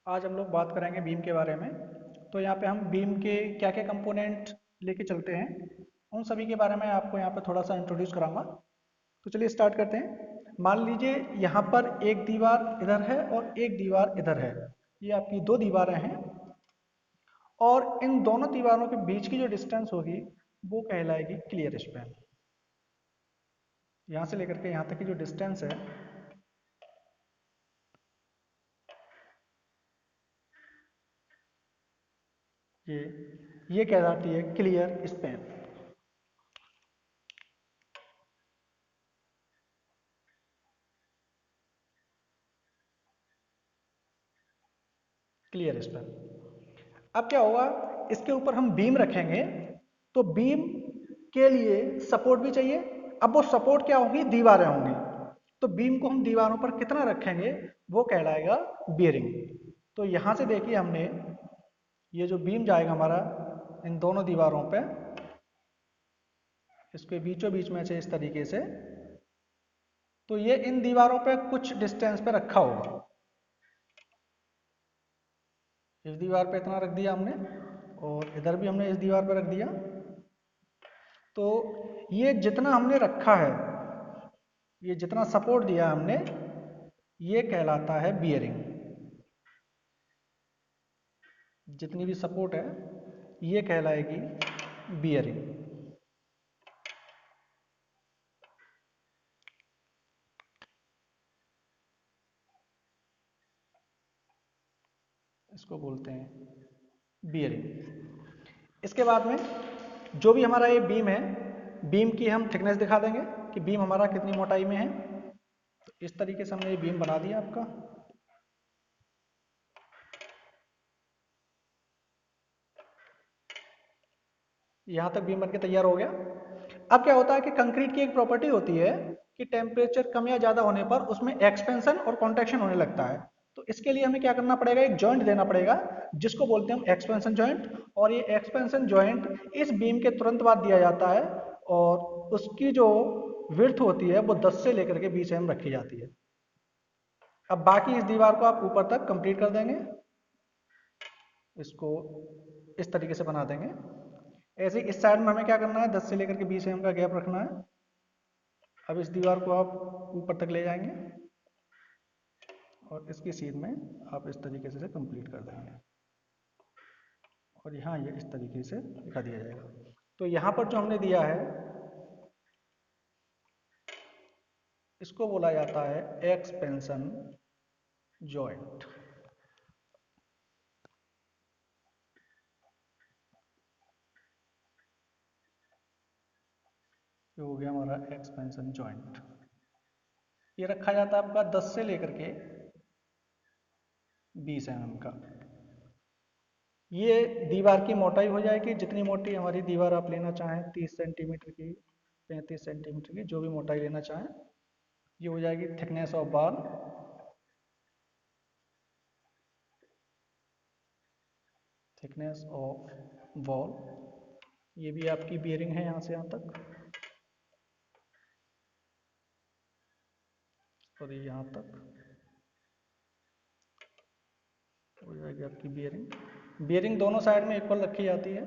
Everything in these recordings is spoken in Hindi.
आज हम लोग बात करेंगे बीम के बारे में। तो यहाँ पे हम बीम के क्या क्या कंपोनेंट लेके चलते हैं, उन सभी के बारे में आपको यहाँ पे थोड़ा सा इंट्रोड्यूस कराऊंगा। तो चलिए स्टार्ट करते हैं। मान लीजिए यहाँ पर एक दीवार इधर है और एक दीवार इधर है। ये आपकी दो दीवारें हैं और इन दोनों दीवारों के बीच की जो डिस्टेंस होगी वो कहलाएगी क्लियर स्पैन। यहाँ से लेकर के यहाँ तक की जो डिस्टेंस है ये ये कहलाती है क्लियर स्पैन। Clear span. अब क्या होगा, इसके ऊपर हम बीम रखेंगे तो बीम के लिए सपोर्ट भी चाहिए। अब वो सपोर्ट क्या होगी, दीवारें होंगी। तो बीम को हम दीवारों पर कितना रखेंगे वो कहलाएगा बियरिंग। तो यहां से देखिए हमने ये जो बीम जाएगा हमारा इन दोनों दीवारों पे, इसके बीचों बीच में से इस तरीके से, तो ये इन दीवारों पे कुछ डिस्टेंस पे रखा होगा। इस दीवार पे इतना रख दिया हमने और इधर भी हमने इस दीवार पे रख दिया। तो ये जितना हमने रखा है, ये जितना सपोर्ट दिया हमने, ये कहलाता है बियरिंग। जितनी भी सपोर्ट है ये कहलाएगी बियरिंग। इसको बोलते हैं बियरिंग। इसके बाद में जो भी हमारा ये बीम है, बीम की हम थिकनेस दिखा देंगे कि बीम हमारा कितनी मोटाई में है। तो इस तरीके से हमने ये बीम बना दिया आपका। यहां तक बीम बनके तैयार हो गया। अब क्या होता है कि कंक्रीट की एक प्रॉपर्टी होती है कि टेम्परेचर कम या ज्यादा होने पर उसमें एक्सपेंशन और कॉन्ट्रैक्शन होने लगता है। तो इसके लिए हमें क्या करना पड़ेगा, एक जॉइंट देना पड़ेगा जिसको बोलते हैं हम एक्सपेंशन जॉइंट। और ये एक्सपेंशन जॉइंट इस बीम के तुरंत बाद दिया जाता है और उसकी जो विड्थ होती है वो 10 से लेकर के 20 mm रखी जाती है। अब बाकी इस दीवार को आप ऊपर तक कंप्लीट कर देंगे, इसको इस तरीके से बना देंगे। ऐसे इस साइड में हमें क्या करना है, 10 से लेकर के 20 mm का गैप रखना है। अब इस दीवार को आप ऊपर तक ले जाएंगे और इसकी सीध में आप इस तरीके से कंप्लीट कर देंगे और यहाँ ये इस तरीके से दिखा दिया जाएगा। तो यहाँ पर जो हमने दिया है इसको बोला जाता है एक्सपेंशन जॉइंट। ये हो गया हमारा एक्सपेंशन जॉइंट। ये रखा जाता है आपका 10 से लेकर के 20 mm का। ये दीवार की मोटाई हो जाएगी, जितनी मोटी हमारी दीवार आप लेना चाहें, 30 सेंटीमीटर की, 35 सेंटीमीटर की, जो भी मोटाई लेना चाहें, ये हो जाएगी thickness of wall. Thickness of wall ये भी आपकी बियरिंग है यहाँ से यहाँ तक और ये यहाँ तक हो जाएगी आपकी बियरिंग। बियरिंग दोनों साइड में इक्वल रखी जाती है।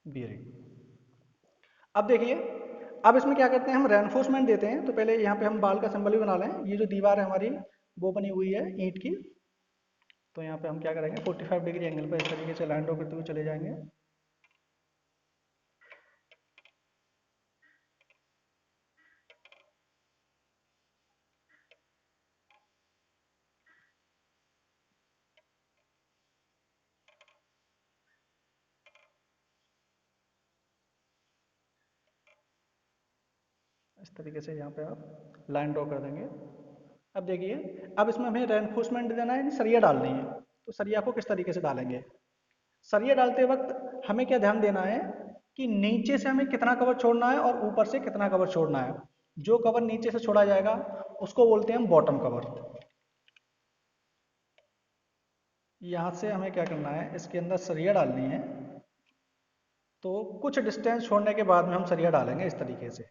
बियरिंग। अब देखिए, अब इसमें क्या करते हैं, हम रेनफोर्समेंट देते हैं। तो पहले यहाँ पे हम बाल का सिंबल भी बना लें। ये जो दीवार है हमारी वो बनी हुई है ईंट की। तो यहाँ पे हम क्या करेंगे, 45 डिग्री एंगल पर इस तरीके से लाइन ड्रॉ करते हुए चले जाएंगे। इस तरीके से यहाँ पे आप लाइन ड्रॉ कर देंगे। अब देखिए, अब इसमें हमें रेनफोर्समेंट देना है, सरिया डालनी है। तो सरिया को किस तरीके से डालेंगे, सरिया डालते वक्त हमें क्या ध्यान देना है कि नीचे से हमें कितना कवर छोड़ना है और ऊपर से कितना कवर छोड़ना है। जो कवर नीचे से छोड़ा जाएगा उसको बोलते हैं हम बॉटम कवर। यहां से हमें क्या करना है, इसके अंदर सरिया डालनी है। तो कुछ डिस्टेंस छोड़ने के बाद में हम सरिया डालेंगे इस तरीके से।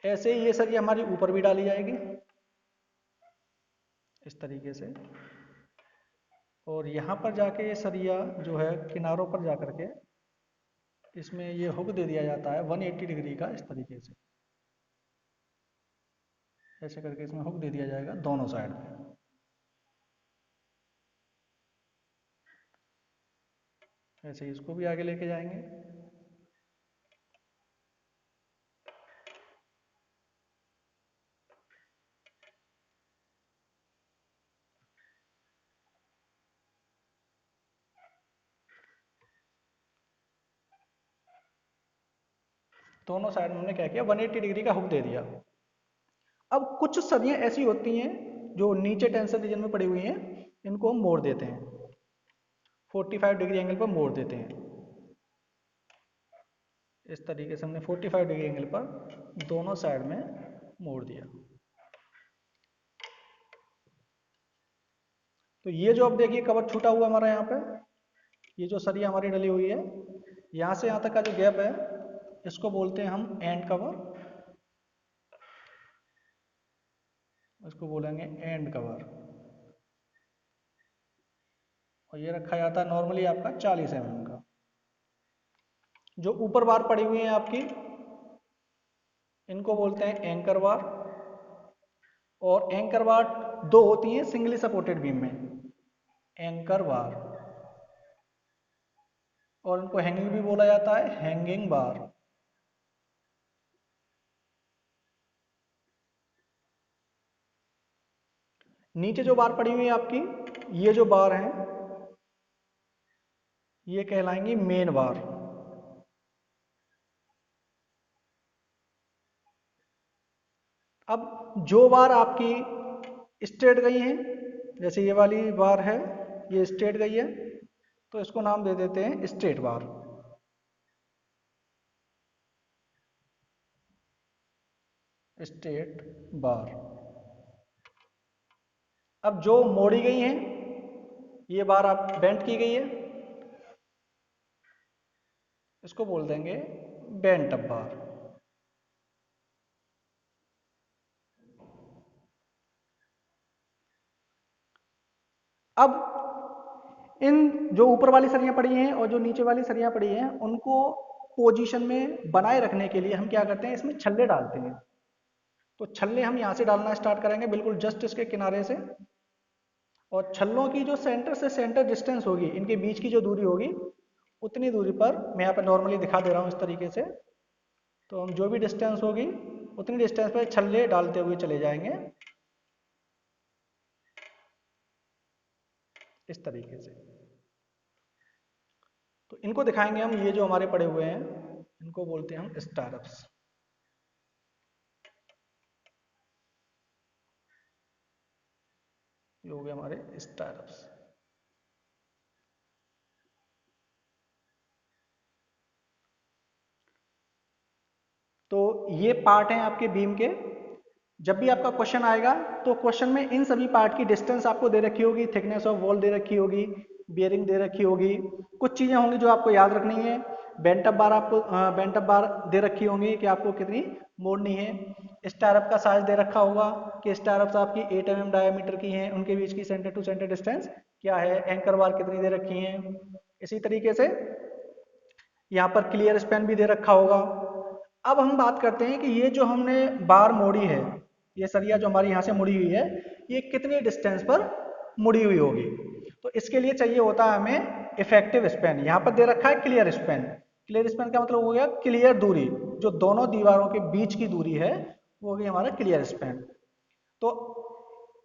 ऐसे ही ये सरिया हमारी ऊपर भी डाली जाएगी इस तरीके से, और यहाँ पर जाके ये सरिया जो है किनारों पर जा करके इसमें ये हुक दे दिया जाता है 180 डिग्री का, इस तरीके से ऐसे करके इसमें हुक दे दिया जाएगा दोनों साइड में। ऐसे ही इसको भी आगे लेके जाएंगे। दोनों साइड में हमने क्या किया, 180 डिग्री का हुक दे दिया। अब कुछ सदियां ऐसी होती हैं जो नीचे टेंशन रीजन में पड़ी हुई हैं, इनको हम मोड़ देते हैं, 45 डिग्री एंगल पर मोड़ देते हैं। इस तरीके से हमने 45 डिग्री एंगल पर दोनों साइड में मोड़ दिया। तो ये जो अब देखिए कवर छूटा हुआ हमारा यहाँ पे, ये जो सरिया हमारी डली हुई है, यहाँ से यहाँ तक का जो गैप है इसको बोलते हैं हम एंड कवर, इसको बोलेंगे एंड कवर। और ये रखा जाता है नॉर्मली आपका 40 mm का। जो ऊपर बार पड़ी हुई है आपकी, इनको बोलते हैं एंकर बार। और एंकर बार दो होती हैं सिंगली सपोर्टेड बीम में, एंकर बार, और इनको हैंगिंग भी बोला जाता है, हैंगिंग बार। नीचे जो बार पड़ी हुई है आपकी, ये जो बार है ये कहलाएंगी मेन बार। अब जो बार आपकी स्ट्रेट गई है, जैसे ये वाली बार है ये स्ट्रेट गई है, तो इसको नाम दे देते हैं स्ट्रेट बार। स्ट्रेट बार। अब जो मोड़ी गई है, ये बार आप बेंट की गई है, इसको बोल देंगे बेंट अप बार। अब इन जो ऊपर वाली सरियां पड़ी हैं और जो नीचे वाली सरियां पड़ी हैं, उनको पोजीशन में बनाए रखने के लिए हम क्या करते हैं, इसमें छल्ले डालते हैं। तो छल्ले हम यहाँ से डालना स्टार्ट करेंगे, बिल्कुल जस्ट इसके किनारे से। और छल्लों की जो सेंटर से सेंटर डिस्टेंस होगी, इनके बीच की जो दूरी होगी, उतनी दूरी पर मैं यहाँ पर नॉर्मली दिखा दे रहा हूँ इस तरीके से। तो हम जो भी डिस्टेंस होगी उतनी डिस्टेंस पर छल्ले डालते हुए चले जाएंगे इस तरीके से। तो इनको दिखाएंगे हम, ये जो हमारे पड़े हुए हैं इनको बोलते हैं हम स्टारअप्स। ये हो गए हमारे स्टारअप्स। तो ये पार्ट हैं आपके बीम के। जब भी आपका क्वेश्चन आएगा तो क्वेश्चन में इन सभी पार्ट की डिस्टेंस आपको दे रखी होगी, थिकनेस ऑफ वॉल दे रखी होगी, बियरिंग दे रखी होगी, कुछ चीजें होंगी जो आपको याद रखनी है। बेंट अप बार आपको बेंट अप बार दे रखी होंगी कि आपको कितनी मोड़नी है। स्टारअप का साइज दे रखा होगा कि स्टारअप्स आपकी 8 mm डायमीटर की हैं, उनके बीच की सेंटर टू सेंटर डिस्टेंस क्या है, एंकर बार कितनी दे रखी है। इसी तरीके से यहाँ पर क्लियर स्पैन भी दे रखा होगा। अब हम बात करते हैं कि ये जो हमने बार मोड़ी है, ये सरिया जो हमारी यहाँ से मुड़ी हुई है, ये कितनी डिस्टेंस पर मुड़ी हुई होगी। तो इसके लिए चाहिए होता है हमें इफेक्टिव स्पैन। यहाँ पर दे रखा है क्लियर स्पैन। क्लियर स्पैन का मतलब हो गया क्लियर दूरी, जो दोनों दीवारों के बीच की दूरी है वो हो गई हमारा क्लियर स्पैन। तो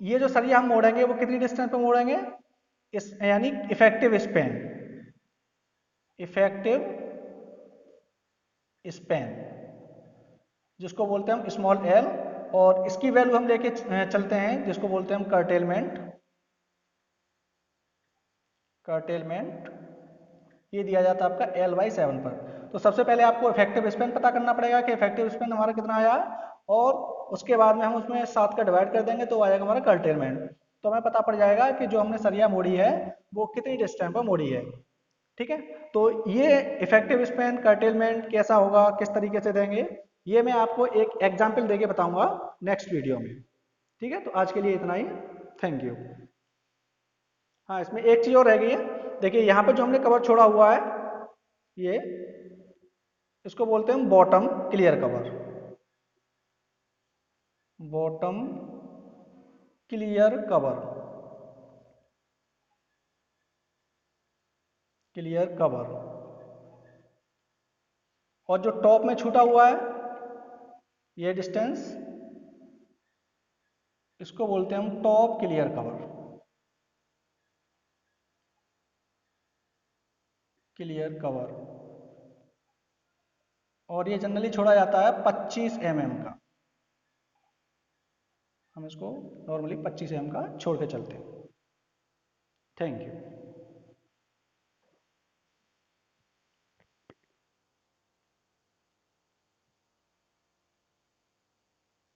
ये जो सरिया हम मोड़ेंगे वो कितनी डिस्टेंस पर मोड़ेंगे, इस यानी इफेक्टिव स्पैन, इफेक्टिव स्पैन जिसको बोलते हैं हम स्मॉल एल। और इसकी वैल्यू हम लेके चलते हैं जिसको बोलते हैं हम कर्टेलमेंट। कर्टेलमेंट ये दिया जाता है आपका L/7 पर। तो सबसे पहले आपको इफेक्टिव स्पैन पता करना पड़ेगा कि इफेक्टिव स्पैन हमारा कितना आया, और उसके बाद में हम उसमें 7 का डिवाइड कर देंगे तो आएगा हमारा कर्टेलमेंट। तो हमें पता पड़ जाएगा कि जो हमने सरिया मोड़ी है वो कितनी डिस्टेंस पर मोड़ी है। ठीक है, तो ये इफेक्टिव स्पैन कर्टेलमेंट कैसा होगा, किस तरीके से देंगे, ये मैं आपको एक एग्जाम्पल देके बताऊंगा नेक्स्ट वीडियो में। ठीक है, तो आज के लिए इतना ही। Thank you. हाँ, इसमें एक चीज़ और रह गई है। देखिए यहाँ पे जो हमने कवर छोड़ा हुआ है, ये इसको बोलते हैं हम bottom clear cover. Bottom clear cover, clear cover. और जो टॉप में छूटा हुआ है ये डिस्टेंस, इसको बोलते हैं हम top clear cover, clear cover. और ये जनरली छोड़ा जाता है 25 mm का। हम इसको नॉर्मली 25 mm का छोड़ के चलते हैं। Thank you.